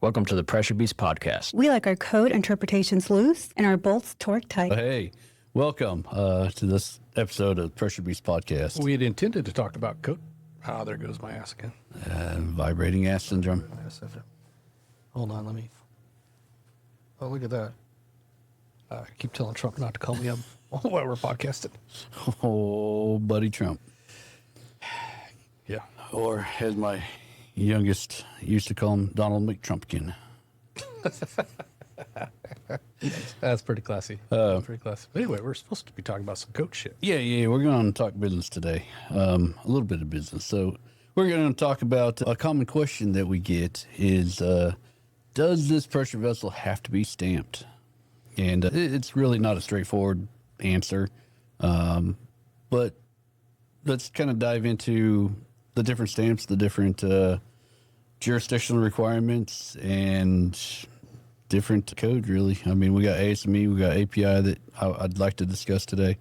Welcome to the Pressure Beast Podcast. We like our code interpretations loose and our bolts torque tight. Hey, welcome to this episode of Pressure Beast Podcast. We had intended to talk about code. Oh, there goes my ass again. Vibrating ass syndrome. Hold on, let me. Oh, look at that. I keep telling Trump not to call me up while we're podcasting. Oh, buddy Trump. Yeah. Or as my youngest used to call him, Donald McTrumpkin. That's pretty classy. Pretty classy. But anyway, we're supposed to be talking about some coach shit. Yeah, we're going to talk business today. A little bit of business. So we're going to talk about a common question that we get is, does this pressure vessel have to be stamped? And it's really not a straightforward answer. But let's kind of dive into the different stamps, the different jurisdictional requirements, and different code, really. I mean, we got ASME, we got API that I'd like to discuss today.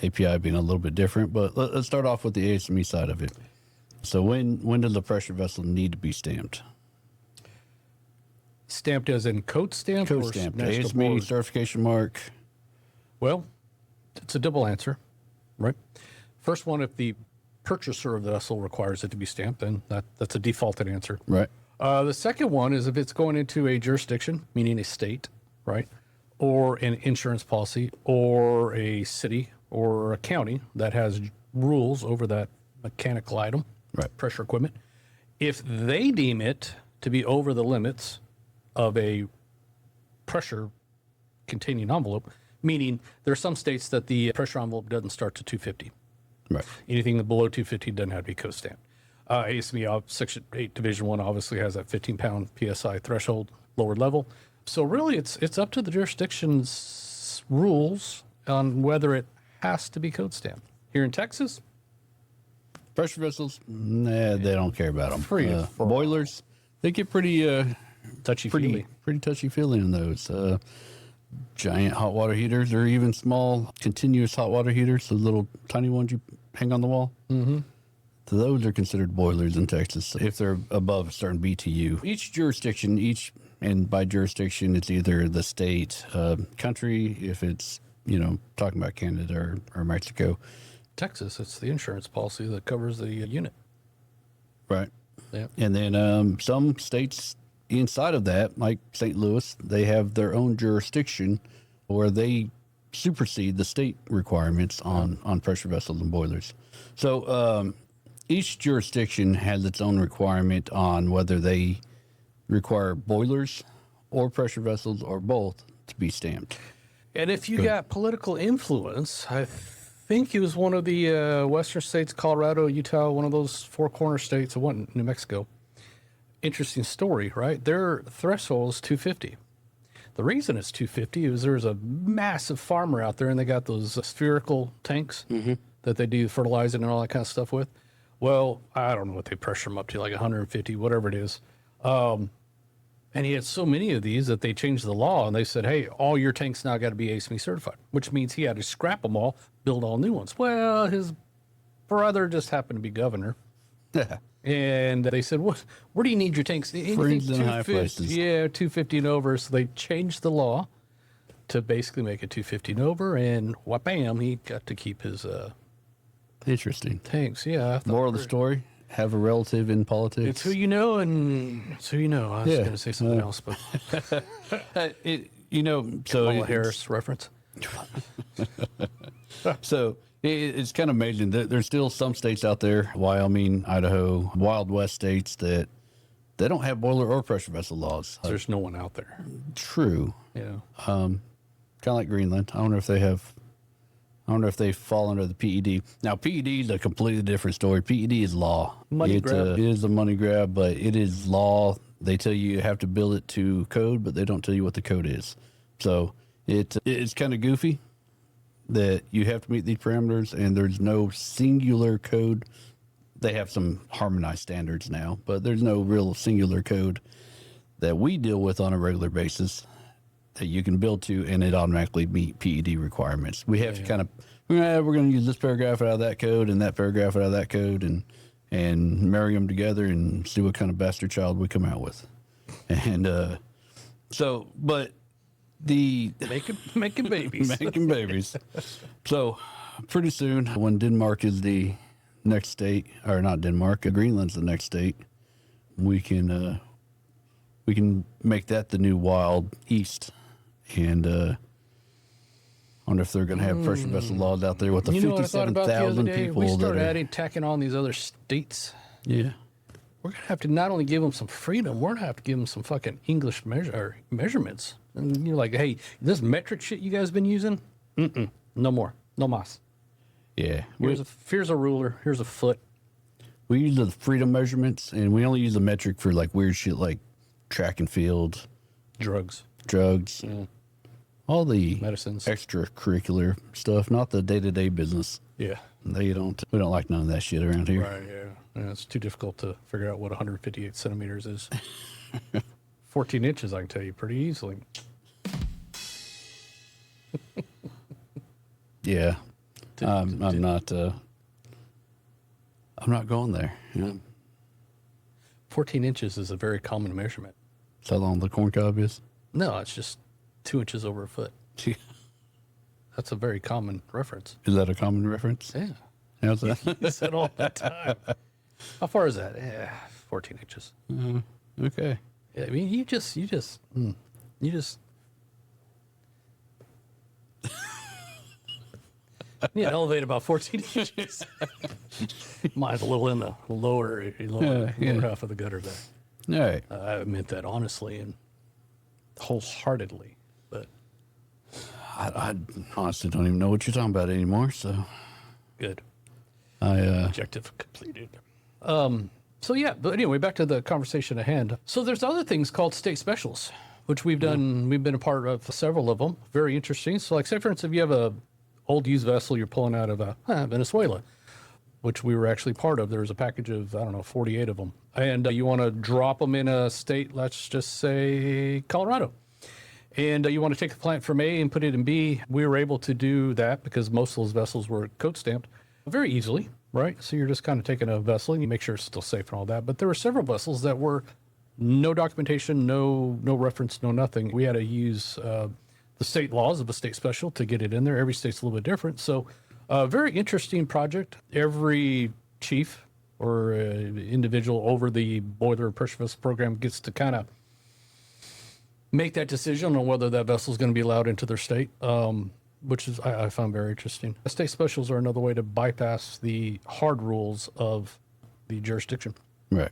API being a little bit different, but let's start off with the ASME side of it. So when does the pressure vessel need to be stamped? Stamped as in code stamp? Code or stamped. national ASME, board? certification mark. Well, it's a double answer, right? First one, if the purchaser of the vessel requires it to be stamped, then that's a defaulted answer. Right. The second one is if it's going into a jurisdiction, meaning a state, right, or an insurance policy, or a city or a county that has rules over that mechanical item, Right. pressure equipment. If they deem it to be over the limits of a pressure containing envelope, meaning there are some states that the pressure envelope doesn't start to 250. Right. Anything below 250 doesn't have to be co-stamped. ASME Section 8 Division 1 obviously has that 15-pound PSI threshold, lower level. So really it's up to the jurisdiction's rules on whether it has to be code stamped. Here in Texas, Pressure vessels, nah, they don't care about them. Free for all. Boilers, they get pretty touchy-feely. pretty touchy-feely in those. Giant hot water heaters or even small continuous hot water heaters, those little tiny ones you hang on the wall. Mm-hmm. So those are considered boilers in Texas if they're above a certain BTU. Each jurisdiction, and by jurisdiction, it's either the state, country, if it's, talking about Canada or Mexico. Texas, it's the insurance policy that covers the unit. Right. Yeah. And then some states inside of that, like St. Louis, they have their own jurisdiction where they supersede the state requirements on pressure vessels and boilers. So each jurisdiction has its own requirement on whether they require boilers or pressure vessels or both to be stamped. And if you got political influence, I think it was one of the western states, Colorado, Utah, one of those four corner states, it wasn't New Mexico. Interesting story, right? Their threshold is 250. The reason it's 250 is there's a massive farmer out there and they got those spherical tanks that they do fertilizer and all that kind of stuff with. Well, I don't know what they pressure them up to, like 150, whatever it is. And he had so many of these that they changed the law and they said, hey, all your tanks now got to be ASME certified, which means he had to scrap them all, build all new ones. Well, his brother just happened to be governor. And they said, where do you need your tanks? Friends in high places. Yeah, 250 and over. So they changed the law to basically make it 250 and over. And wha-bam, he got to keep his Interesting. tanks. Yeah. I thought Moral of the story, have a relative in politics. It's who you know and it's who you know. I was going to say something else, but So Kamala Harris reference. So it's kind of amazing that there's still some states out there, Wyoming, Idaho, Wild West states, that they don't have boiler or pressure vessel laws. There's no one out there. True. Yeah. Kind of like Greenland. I wonder if they fall under the PED. Now, PED is a completely different story. PED is law. Money grab. It is a money grab, but it is law. They tell you have to build it to code, but they don't tell you what the code is. So it's kind of goofy that you have to meet these parameters, and there's no singular code. They have some harmonized standards now, but there's no real singular code that we deal with on a regular basis that you can build to, and it automatically meet PED requirements. We have to kind of, we're going to use this paragraph out of that code and that paragraph out of that code and marry them together and see what kind of bastard child we come out with. And so, but the making babies. making babies. So pretty soon, when Denmark is the next state, or not Denmark, Greenland's the next state, we can make that the new wild east. And I wonder if they're going to have pressure vessel laws out there with the 57,000 people. We start tacking on these other states. Yeah. We're going to have to not only give them some freedom, we're going to have to give them some fucking English measurements. And you're like, hey, this metric shit you guys been using? No more. No mas. Yeah. Here's a ruler. Here's a foot. We use the freedom measurements, and we only use the metric for like weird shit like track and field, drugs, all the medicines, extracurricular stuff, not the day-to-day business. Yeah. We don't like none of that shit around here. Right, yeah. It's too difficult to figure out what 158 centimeters is. 14 inches, I can tell you pretty easily. Yeah. I'm not going there. Yeah. 14 inches is a very common measurement. Is that how long the corn cob is? No, it's just 2 inches over a foot. That's a very common reference. Is that a common reference? Yeah. How's that? You said all the time. How far is that? 14 inches. Okay. Yeah, I mean, you just need to elevate about 14 inches. Mine's a little in the lower half of the gutter there. All right. I meant that honestly and wholeheartedly, but I honestly don't even know what you're talking about anymore, so. good. Objective Completed. So yeah, but anyway, back to the conversation at hand. So there's other things called state specials, which we've done. We've been a part of several of them. Very interesting. So like, say for instance, if you have a old used vessel you're pulling out of Venezuela, which we were actually part of. There was a package of, 48 of them. And you want to drop them in a state, let's just say Colorado. And you want to take the plant from A and put it in B. We were able to do that because most of those vessels were code stamped very easily, right? So you're just kind of taking a vessel and you make sure it's still safe and all that. But there were several vessels that were no documentation, no reference, no nothing. We had to use the state laws of a state special to get it in there. Every state's a little bit different. So a very interesting project. Every chief or individual over the boiler pressure vessel program gets to kind of make that decision on whether that vessel is going to be allowed into their state, which is I found very interesting. State specials are another way to bypass the hard rules of the jurisdiction. Right.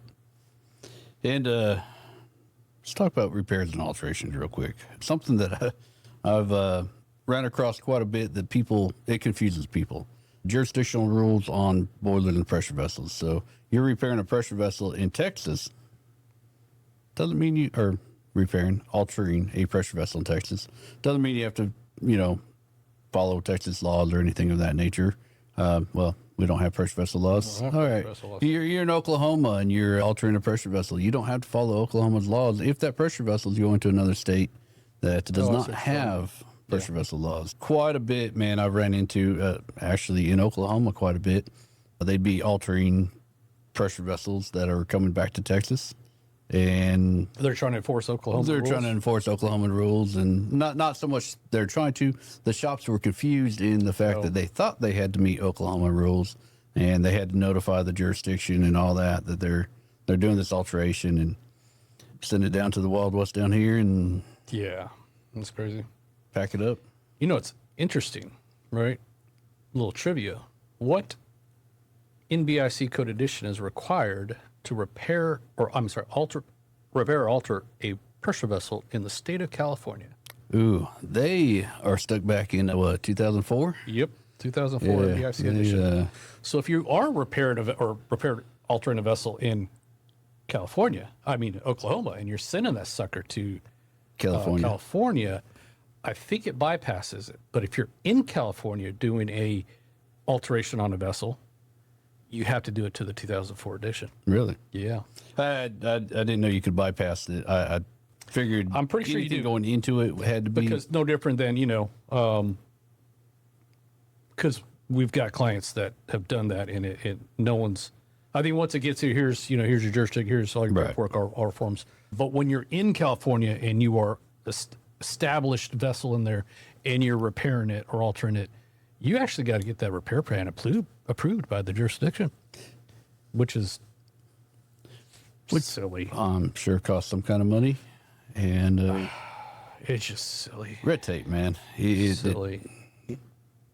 And let's talk about repairs and alterations real quick. Something that I've ran across quite a bit that it confuses people. Jurisdictional rules on boiler and pressure vessels. So you're repairing a pressure vessel in Texas. Doesn't mean you are altering a pressure vessel in Texas. Doesn't mean you have to, follow Texas laws or anything of that nature. Well, we don't have pressure vessel laws. All right. You're in Oklahoma and you're altering a pressure vessel. You don't have to follow Oklahoma's laws if that pressure vessel is going to another state that does not have pressure vessel laws. Quite a bit, man. I've ran into, actually in Oklahoma quite a bit. They'd be altering pressure vessels that are coming back to Texas. And they're trying to enforce Oklahoma rules. Trying to enforce Oklahoma rules, and not so much they're trying to. The shops were confused in the fact that they thought they had to meet Oklahoma rules, and they had to notify the jurisdiction and all that they're doing this alteration and send it down to the Wild West down here and that's crazy. Pack it up. It's interesting, right? A little trivia. What NBIC code edition is required to repair or alter a pressure vessel in the state of California? Ooh, they are stuck back in 2004. Yep, 2004 NBIC edition. So if you are altering a vessel in Oklahoma, and you're sending that sucker to California, I think it bypasses it. But if you're in California doing a alteration on a vessel, you have to do it to the 2004 edition. Really? Yeah. I didn't know you could bypass it. I figured. I'm pretty sure you do. Going into it had to be because no different than because we've got clients that have done that, and no one's. I think once it gets here, here's your jurisdiction, here's all your Right. paperwork, all forms. But when you're in California and you are established vessel in there and you're repairing it or altering it, you actually got to get that repair plan approved by the jurisdiction, which is silly. I'm sure it costs some kind of money, and It's just silly. red tape, man. Silly.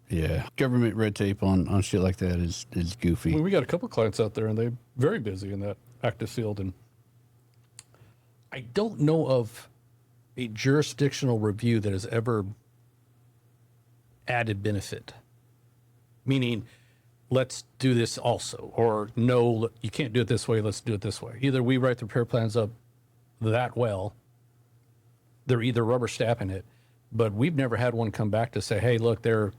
Yeah, government red tape on shit like that is goofy. We got a couple of clients out there, and they're very busy in that active field. And I don't know of a jurisdictional review that has ever added benefit, meaning let's do this also, or no, you can't do it this way, let's do it this way. Either we write the repair plans up that well, they're either rubber stamping it, but we've never had one come back to say, hey, look, they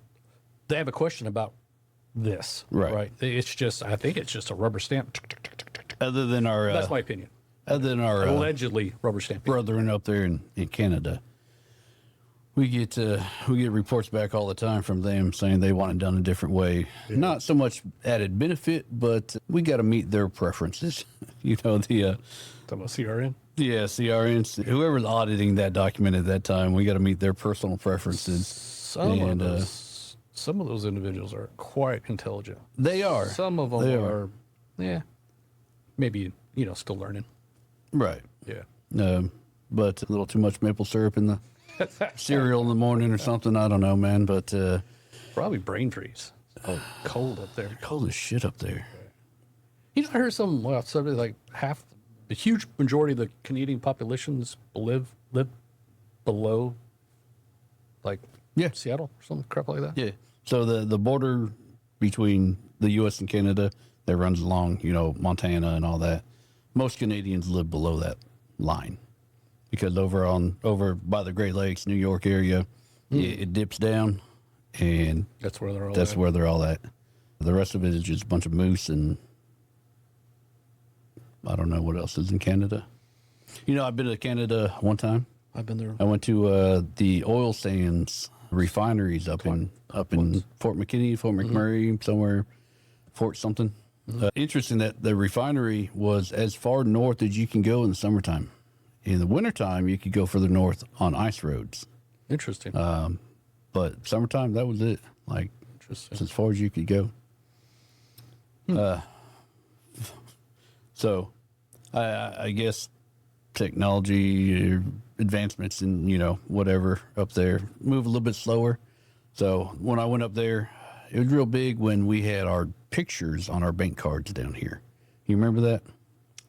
have a question about this. Right. It's just, I think it's just a rubber stamp. Other than our That's my opinion. other than our Allegedly rubber stamping. brethren up there in Canada, we get reports back all the time from them saying they want it done a different way. Yeah. Not so much added benefit, but we got to meet their preferences. The Talking about CRN? yeah, CRNs, whoever's auditing that document at that time, we got to meet their personal preferences. Some of those individuals are quite intelligent. They are. Some of them are, maybe, still learning. Right. Yeah. But a little too much maple syrup in the cereal in the morning or something. I don't know, man. But Probably brain freeze. Oh, cold up there. cold as shit up there. I heard something like the huge majority of the Canadian populations live below, like, Seattle or something crap like that. Yeah. So the border between the U.S. and Canada that runs along, Montana and all that, most Canadians live below that line because over by the Great Lakes, New York area, it dips down, and That's where they're all that's at. where they're all at. The rest of it is just a bunch of moose, and I don't know what else is in Canada. I've been to Canada one time. I've been there. I went to the oil sands refineries up in Fort McKinney, Fort McMurray, somewhere, Fort something. Interesting that the refinery was as far north as you can go in the summertime. In the wintertime, you could go further north on ice roads. Interesting. But summertime, that was it. Like, Interesting. it's as far as you could go. So, I guess technology advancements and whatever up there move a little bit slower. So when I went up there, it was real big when we had our pictures on our bank cards down here. You remember that?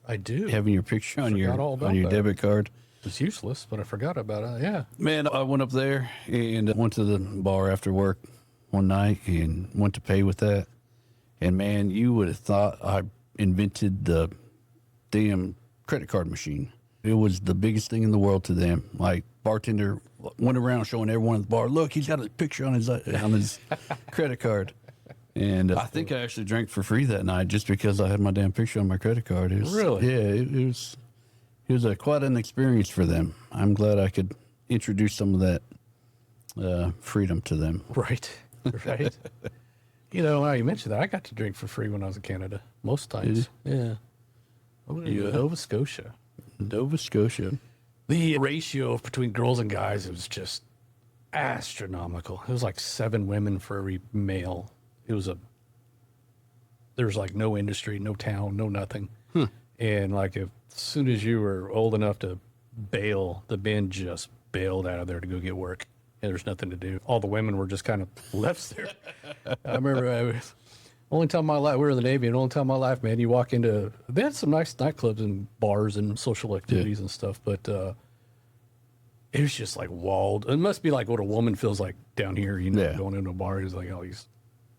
I do. Having your picture on Forgot all about your that. debit card. It's useless, but I forgot about it. Yeah. Man, I went up there and went to the bar after work one night and went to pay with that. And man, you would have thought I invented the damn credit card machine. It was the biggest thing in the world to them. Like, bartender went around showing everyone at the bar, look, he's got a picture on his credit card. And I think I actually drank for free that night just because I had my damn picture on my credit card. It was, Really? Yeah, it was quite an experience for them. I'm glad I could introduce some of that freedom to them. Right. Right. Now you mentioned that, I got to drink for free when I was in Canada most times. Yeah. Nova Scotia. Nova Scotia. The ratio between girls and guys, it was just astronomical. It was like 7 women for every male. There was like no industry, no town, no nothing. And like as soon as you were old enough to bail, the men just bailed out of there to go get work. And there's nothing to do. All the women were just kind of left there. I remember only time in my life, we were in the Navy, and only time in my life, man, you walk into, they had some nice nightclubs and bars and social activities and stuff, but it was just like walled. It must be like what a woman feels like down here, going into a bar, is like all these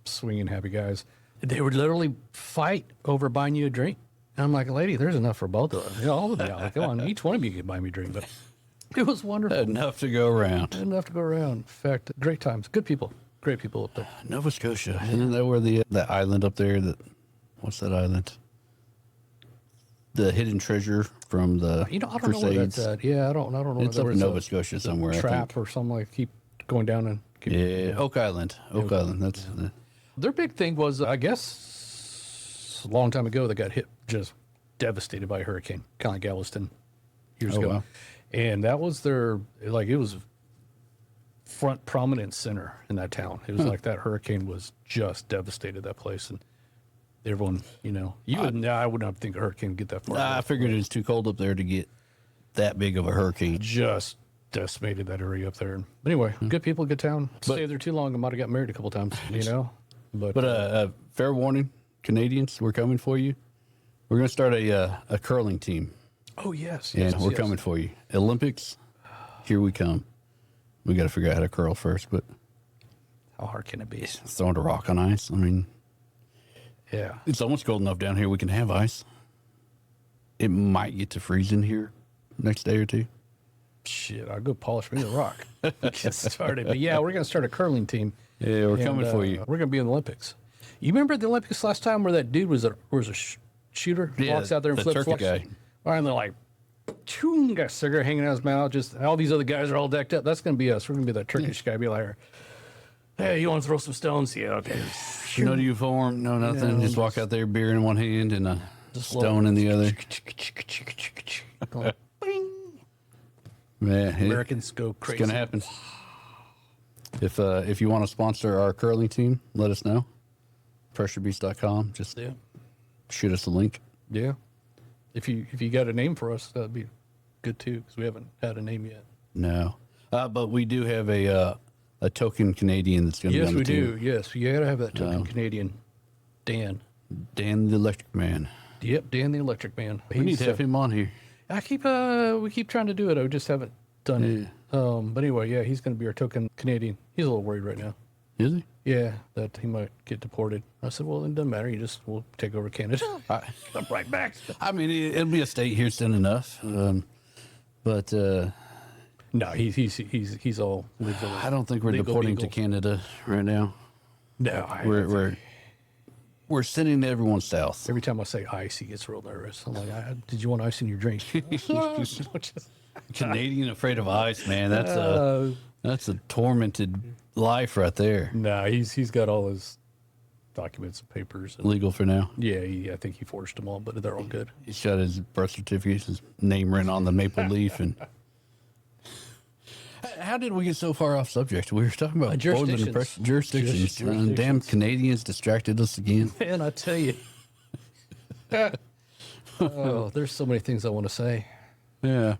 swinging happy guys. They would literally fight over buying you a drink. And I'm like, lady, there's enough for both of them. All of them. Like, come on, each one of you can buy me a drink. But it was wonderful. Enough to go around. Enough to go around. In fact, great times. Good people. Great people up there. Nova Scotia. Isn't that where that island up there, what's that island? The hidden treasure from the I don't Crusades. know where that's at. Yeah, I don't know. It's up in Nova Scotia somewhere, I Trap think. or something like keep going down and keep, Yeah, Oak Island. Oak Island. That's Their big thing was, I guess, a long time ago that got hit, just devastated by a hurricane, kind of like Galveston years ago. Wow. And that was their, like, it was front prominent center in that town. It was like that hurricane was just devastated that place. And everyone, I would not think a hurricane would get that far. I figured it was too cold up there to get that big of a hurricane. Just decimated that area up there. But anyway, good people, good town. Stayed there too long. I might have got married a couple times, But Fair warning, Canadians, we're coming for you. We're going to start a curling team. oh, yes. And yes, we're yes. coming for you. Olympics, here we come. We got to figure out how to curl first, but How hard can it be? throwing a rock on ice, I mean, Yeah. it's almost cold enough down here we can have ice. It might get to freezing here next day or two. Shit, I'll go polish me a rock. Get started. But yeah, we're going to start a curling team. Yeah, we're coming for you. We're going to be in the Olympics. You remember the Olympics last time where that dude was a shooter? Yeah, Walks out there and the flips turkey guy. All right, and they're like, choom, got a cigarette hanging out his mouth. Just all these other guys are all decked up. That's going to be us. We're going to be that Turkish guy. Be like, hey, you want to throw some stones? Yeah, okay. No uniform, no nothing. No, just walk out there, beer in one hand and a Just stone in the other. Going, bing. Yeah, Americans go crazy. It's gonna happen. If you want to sponsor our curling team, let us know. Pressurevessels.com. Just Yeah. shoot us a link. Yeah. If you got a name for us, that'd be good too, because we haven't had a name yet. No, but we do have a token Canadian that's going to be Yes, on the we team. do. Yes, you gotta have that token Canadian. Dan. Dan the Electric Man. Yep, Dan the Electric Man. We need to have him on here. we keep trying to do it. I just haven't done it. But anyway, yeah, he's going to be our token Canadian. He's a little worried right now. Is he? Yeah, that he might get deported. I said, well, it doesn't matter. We'll take over Canada. I'm right back. I mean, it'll be a state here soon enough. But No, he's all legal. I don't think we're deporting to Canada right now. No, We're sending everyone south. every time I say ice, he gets real nervous. I'm like, did you want ice in your drink? Canadian afraid of ice, man. That's a tormented life right there. Nah, he's got all his documents and papers. And, Legal for now. yeah, I think he forged them all, but they're all good. He's got his birth certificate, his name written on the maple leaf, and how did we get so far off subject? We were talking about Jurisdictions. Jurisdictions. Jurisdictions. Damn Canadians distracted us again. Man, I tell you. Oh, there's so many things I want to say. Yeah.